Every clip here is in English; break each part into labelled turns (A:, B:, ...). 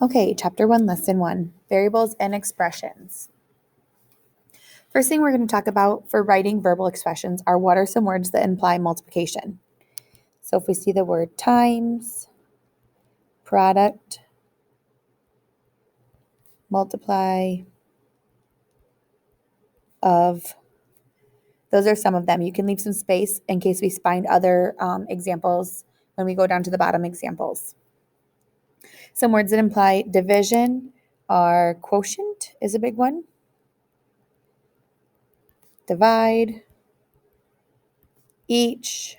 A: Okay, Chapter 1, Lesson 1, Variables and Expressions. First thing we're going to talk about for writing verbal expressions are what are some words that imply multiplication. So if we see the word times, product, multiply, of, those are some of them. You can leave some space in case we find other examples when we go down to the bottom examples. Some words that imply division are quotient is a big one. Divide, each.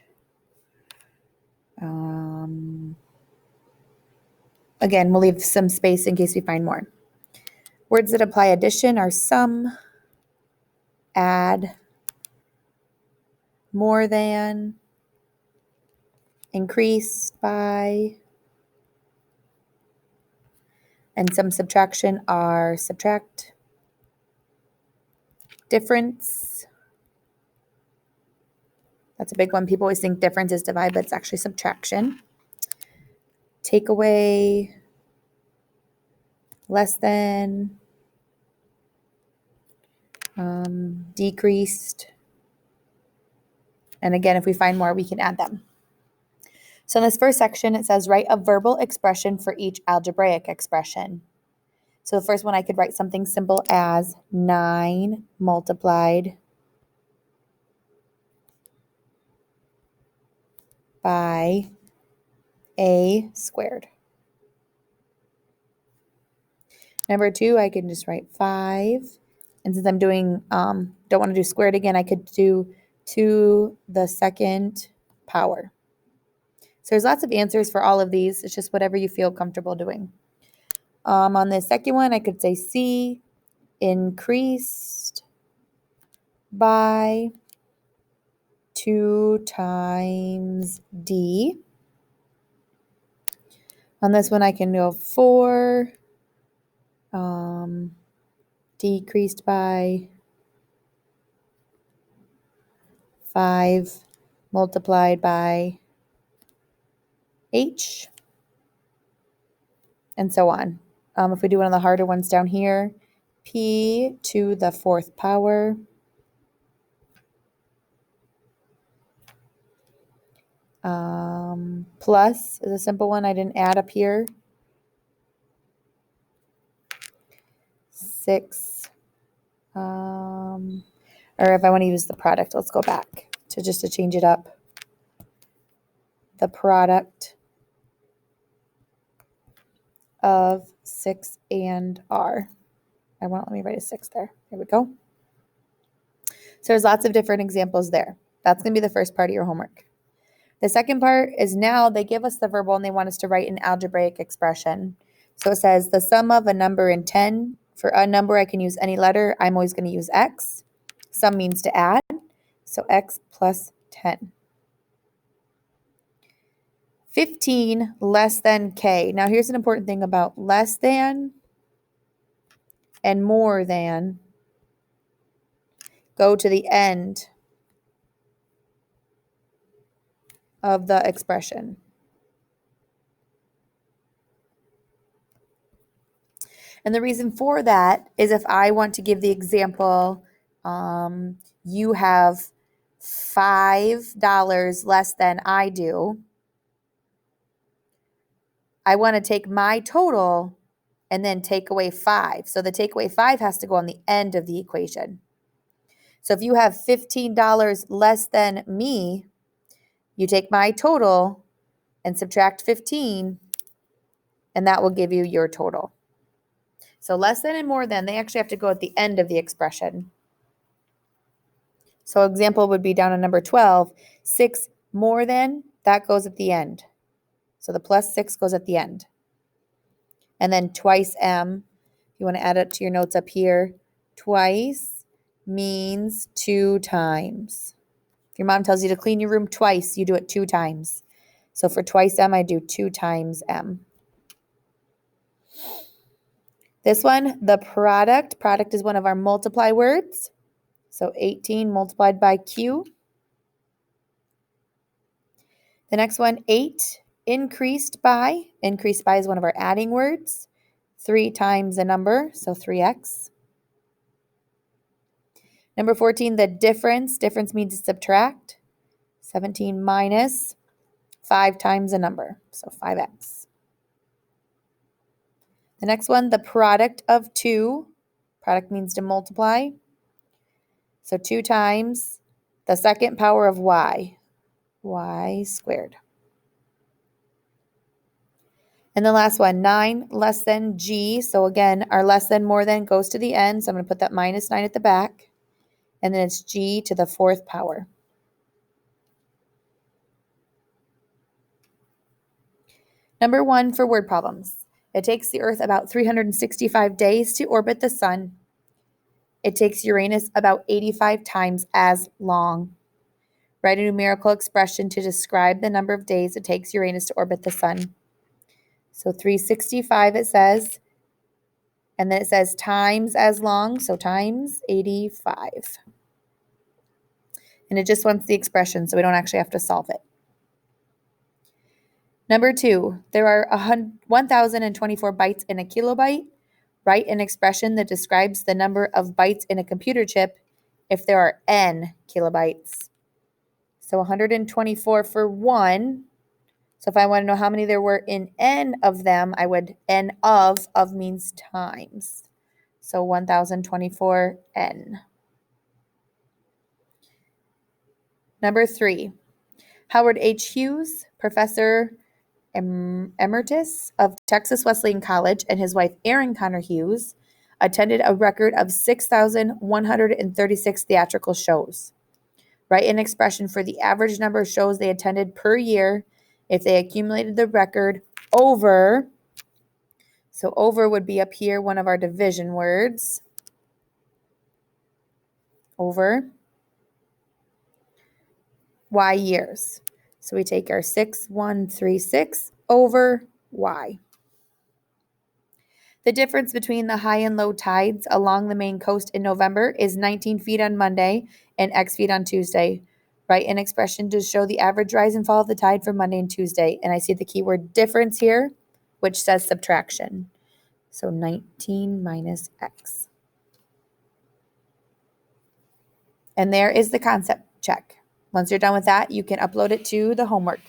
A: Again, we'll leave some space in case we find more. Words that apply addition are sum, add, more than, increase by, and some subtraction are subtract, difference. That's a big one. People always think difference is divide, but it's actually subtraction. Take away, less than, decreased. And again, if we find more, we can add them. So in this first section, it says write a verbal expression for each algebraic expression. So the first one, I could write something simple as 9 multiplied by a squared. Number 2, I can just write 5. And since I'm doing, don't want to do squared again, I could do 2 the second power. So there's lots of answers for all of these. It's just whatever you feel comfortable doing. On the second one, I could say C increased by 2 times D. On this one, I can go 4 decreased by 5 multiplied by H, and so on. If we do one of the harder ones down here, P to the 4th power plus is a simple one I didn't add up here. 6, or if I want to use the product, let's go back to change it up. The product of 6 and R. Let me write a 6 there. There we go. So there's lots of different examples there. That's going to be the first part of your homework. The second part is now they give us the verbal and they want us to write an algebraic expression. So it says the sum of a number and 10. For a number, I can use any letter. I'm always going to use X. Sum means to add. So X plus 10. 15 less than K. Now here's an important thing about less than and more than. Go to the end of the expression. And the reason for that is if I want to give the example, you have $5 less than I do. I want to take my total and then take away 5. So the take away 5 has to go on the end of the equation. So if you have $15 less than me, you take my total and subtract 15, and that will give you your total. So less than and more than, they actually have to go at the end of the expression. So example would be down on number 12, 6 more than, that goes at the end. So the plus 6 goes at the end. And then twice M, if you want to add it to your notes up here, twice means 2 times. If your mom tells you to clean your room twice, you do it 2 times. So for twice M, I do 2 times M. This one, the product. Product is one of our multiply words. So 18 multiplied by Q. The next one, 8 increased by. Increased by is one of our adding words. 3 times a number, so 3x. Number 14, the difference. Difference means to subtract. 17 minus 5 times a number, so 5x. The next one, the product of 2. Product means to multiply. So 2 times the second power of y squared. And the last one, 9 less than g. So again, our less than, more than goes to the end. So I'm going to put that minus 9 at the back. And then it's g to the 4th power. Number 1 for word problems. It takes the Earth about 365 days to orbit the sun. It takes Uranus about 85 times as long. Write a numerical expression to describe the number of days it takes Uranus to orbit the sun. So 365 it says, and then it says times as long, so times 85. And it just wants the expression, so we don't actually have to solve it. Number 2, there are 1,024 bytes in a kilobyte. Write an expression that describes the number of bytes in a computer chip if there are n kilobytes. So 124 for 1. So if I want to know how many there were in n of them, I would n of means times. So 1024 n. Number 3, Howard H. Hughes, Professor Emeritus of Texas Wesleyan College, and his wife Erin Connor Hughes attended a record of 6,136 theatrical shows. Write an expression for the average number of shows they attended per year if they accumulated the record over, so over would be up here, one of our division words, over y years. So we take our 6,136 over y. The difference between the high and low tides along the Maine coast in November is 19 feet on Monday and X feet on Tuesday. Write an expression to show the average rise and fall of the tide for Monday and Tuesday. And I see the keyword difference here, which says subtraction. So 19 minus X. And there is the concept check. Once you're done with that, you can upload it to the homework.